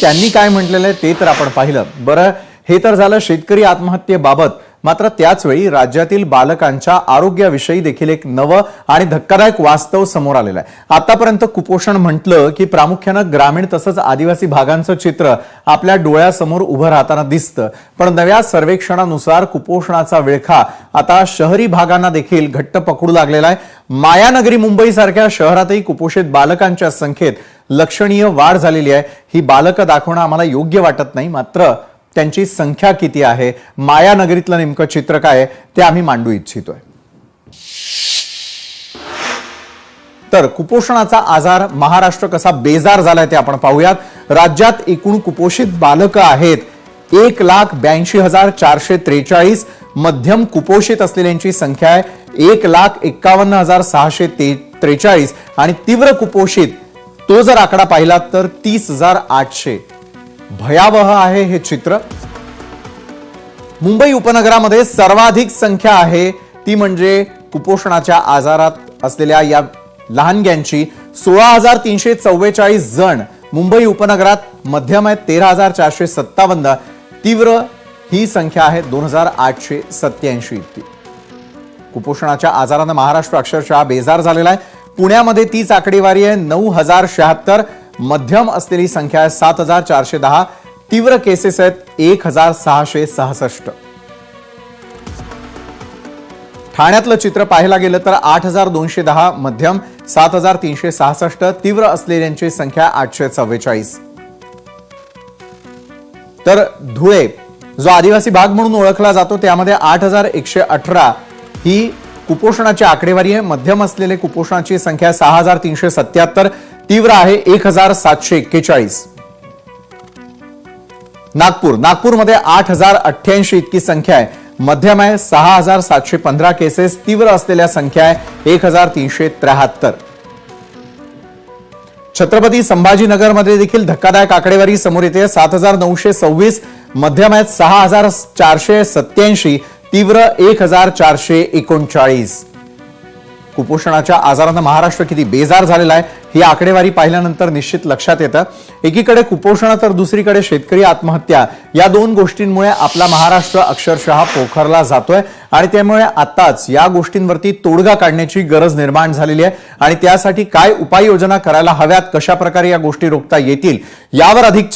त्यांनी काय म्हटलेलं आहे ते तर आपण पाहिलं। बरं, हे तर झालं शेतकरी आत्महत्येबाबत। मात्र त्याच वेळी राज्यातील बालकांच्या आरोग्याविषयी देखील एक नवं आणि धक्कादायक वास्तव समोर आलेलं आहे। आतापर्यंत कुपोषण म्हटलं की प्रामुख्याने ग्रामीण तसंच आदिवासी भागांचं चित्र आपल्या डोळ्यासमोर उभं राहताना दिसतं, पण नव्या सर्वेक्षणानुसार कुपोषणाचा विळखा आता शहरी भागांना देखील घट्ट पकडू लागलेला आहे। मायानगरी मुंबईसारख्या शहरातही कुपोषित बालकांच्या संख्येत लक्षणीय वाढ झालेली आहे। ही बालकं दाखवणं आम्हाला योग्य वाटत नाही, मात्र त्यांची संख्या किती आहे, मायानगरीतलं नेमकं चित्र काय आहे ते आम्ही मांडू इच्छितोय। तर कुपोषणाचा आजार महाराष्ट्र कसा बेजार झालाय ते आपण पाहूयात। राज्यात एकूण कुपोषित बालकं आहेत 1,82,443, मध्यम कुपोषित असलेल्यांची संख्या आहे 1,51,643 आणि तीव्र कुपोषित तो जर आकडा पाहिला तर 30,800। भयावह आहे हे चित्र। मुंबई उपनगरामध्ये सर्वाधिक संख्या आहे ती म्हणजे कुपोषणाच्या आजारात असलेल्या या लहानग्यांची 16,344 जण मुंबई उपनगरात, मध्यम आहे 13,457, तीव्र ही संख्या आहे 2,887 इतकी। कुपोषणाच्या आजाराने महाराष्ट्र अक्षरशः बेजार झालेला आहे। पुण्यामध्ये तीच आकडेवारी आहे 9,076, मध्यम असलेली संख्या आहे 7,410, तीव्र केसेस आहेत 1,666। ठाण्यातलं चित्र पाहायला गेलं तर 8,210, मध्यम 7,366, तीव्र असलेल्यांची संख्या 844। तर धुळे जो आदिवासी भाग म्हणून ओळखला जातो त्यामध्ये 8,118 ही कुपोषणाची आकडेवारी आहे। मध्यम असलेले कुपोषणाची संख्या 6,377, तीव्र आहे 1,741। नागपूरमध्ये 8,088 इतकी संख्या आहे, मध्यम आहे 6,715 केसेस, तीव्र असलेल्या संख्या आहे 1,373। छत्रपती संभाजीनगरमध्ये देखील धक्कादायक आकडेवारी समोर येते 7,926, मध्यम आहेत 6,487, तीव्र 1,439। कुपोषणाच्या आजाराने महाराष्ट्र किती बेजार झालेला आहे ही आकडेवारी पाहिल्यानंतर निश्चित लक्षात येतं। एकीकडे कुपोषण तर दुसरीकडे शेतकरी आत्महत्या, या दोन गोष्टींमुळे आपला महाराष्ट्र अक्षरशः पोखरला जातोय आणि त्यामुळे आताच या गोष्टींवरती तोडगा काढण्याची गरज निर्माण झालेली आहे आणि त्यासाठी काय उपाययोजना करायला हव्यात, कशा प्रकारे या गोष्टी रोखता येतील यावर अधिक